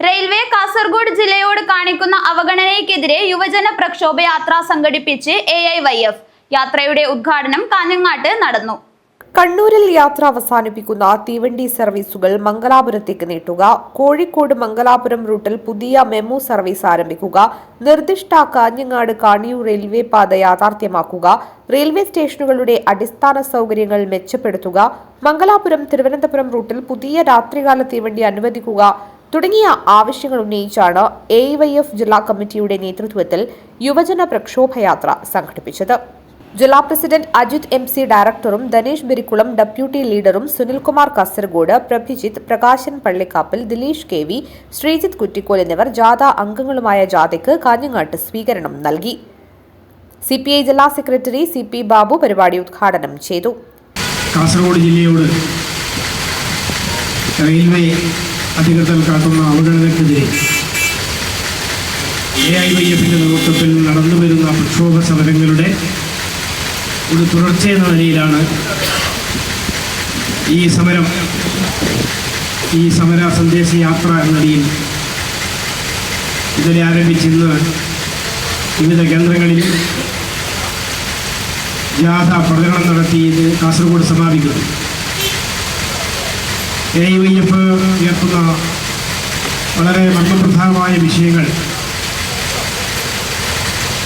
Railway Kasaragod ജില്ലയോട് കാണിക്കുന്ന അവഗണനയ്ക്കെതിരെ യുവജന പ്രക്ഷോഭ യാത്ര സംഘടിപ്പിച്ച് AIYF. യാത്രയുടെ ഉദ്ഘാടനം കാഞ്ഞങ്ങാട്ട് നടന്നു. കണ്ണൂരിൽ യാത്ര അവസാനിപ്പിക്കുന്ന തീവണ്ടി സർവീസുകൾ മംഗലാപുരത്തേക്ക് നീട്ടുക, കോഴിക്കോട് മംഗലാപുരം റൂട്ടിൽ പുതിയ മെമു സർവീസ് ആരംഭിക്കുക, നിർദ്ദിഷ്ട കാഞ്ഞങ്ങാട് കാണിയൂർ റെയിൽവേ പാത യാഥാർത്ഥ്യമാക്കുക, റെയിൽവേ സ്റ്റേഷനുകളുടെ അടിസ്ഥാന സൗകര്യങ്ങൾ മെച്ചപ്പെടുത്തുക, മംഗലാപുരം തിരുവനന്തപുരം റൂട്ടിൽ പുതിയ രാത്രികാല തീവണ്ടി അനുവദിക്കുക തുടങ്ങിയ ആവശ്യങ്ങൾ ഉന്നയിച്ചാണ് AIYF ജില്ലാ കമ്മിറ്റിയുടെ നേതൃത്വത്തിൽ യുവജന പ്രക്ഷോഭയാത്ര സംഘടിപ്പിച്ചത്. ജില്ലാ പ്രസിഡന്റ് അജിത് MC ഡയറക്ടറും ധനേഷ് ബിരിക്കുളം ഡെപ്യൂട്ടി ലീഡറും സുനിൽകുമാർ കാസർഗോഡ്, പ്രഭിജിത്ത്, പ്രകാശൻ പള്ളിക്കാപ്പിൽ, ദിലീഷ് KV, ശ്രീജിത്ത് കുറ്റിക്കോൽ എന്നിവർ ജാഥ അംഗങ്ങളുമായ ജാഥയ്ക്ക് കാഞ്ഞങ്ങാട്ട് സ്വീകരണം നൽകി. CPI ജില്ലാ സെക്രട്ടറി CP ബാബു പരിപാടി ഉദ്ഘാടനം ചെയ്തു. കാസർഗോഡ് ജില്ലയോട് റെയിൽവേ അധികൃതർ കാട്ടുന്ന അവഗണനയ്ക്കെതിരെ AIYFന്റെ നേതൃത്വത്തിൽ നടന്നുവരുന്ന പ്രക്ഷോഭ സമരങ്ങളുടെ ഒരു തുടർച്ചയെന്ന നിലയിലാണ് ഈ സമര സന്ദേശ യാത്ര എന്ന നിലയിൽ ഇന്നലെ ആരംഭിച്ചിന്ന് വിവിധ കേന്ദ്രങ്ങളിൽ ജാഥ പ്രചരണം നടത്തി ഇത് കാസർഗോഡ് സമാപിക്കുന്നു. AIYF ഉയർത്തുന്ന വളരെ മർമ്മപ്രധാനമായ വിഷയങ്ങൾ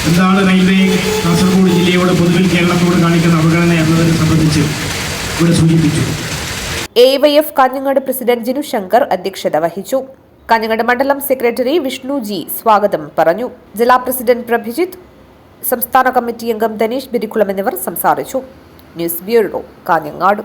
എന്താണ്, റെയിൽവേ കാസർഗോഡ് ജില്ലയോട് പൊതുവിൽ കേരളത്തോട് കാണിക്കുന്ന അവഗണന എന്നതിനെ സംബന്ധിച്ച് ഇവിടെ സൂചിപ്പിച്ചു. AIYF കാഞ്ഞങ്ങാട് പ്രസിഡന്റ് ജിനു ശങ്കർ അധ്യക്ഷത വഹിച്ചു. കാഞ്ഞങ്ങാട് മണ്ഡലം സെക്രട്ടറി വിഷ്ണു G സ്വാഗതം പറഞ്ഞു. ജില്ലാ പ്രസിഡന്റ് പ്രഭിജിത്ത്, സംസ്ഥാന കമ്മിറ്റി അംഗം ധനേഷ് ബിരിക്കുളം എന്നിവർ സംസാരിച്ചു. News bureau, Kanhangad.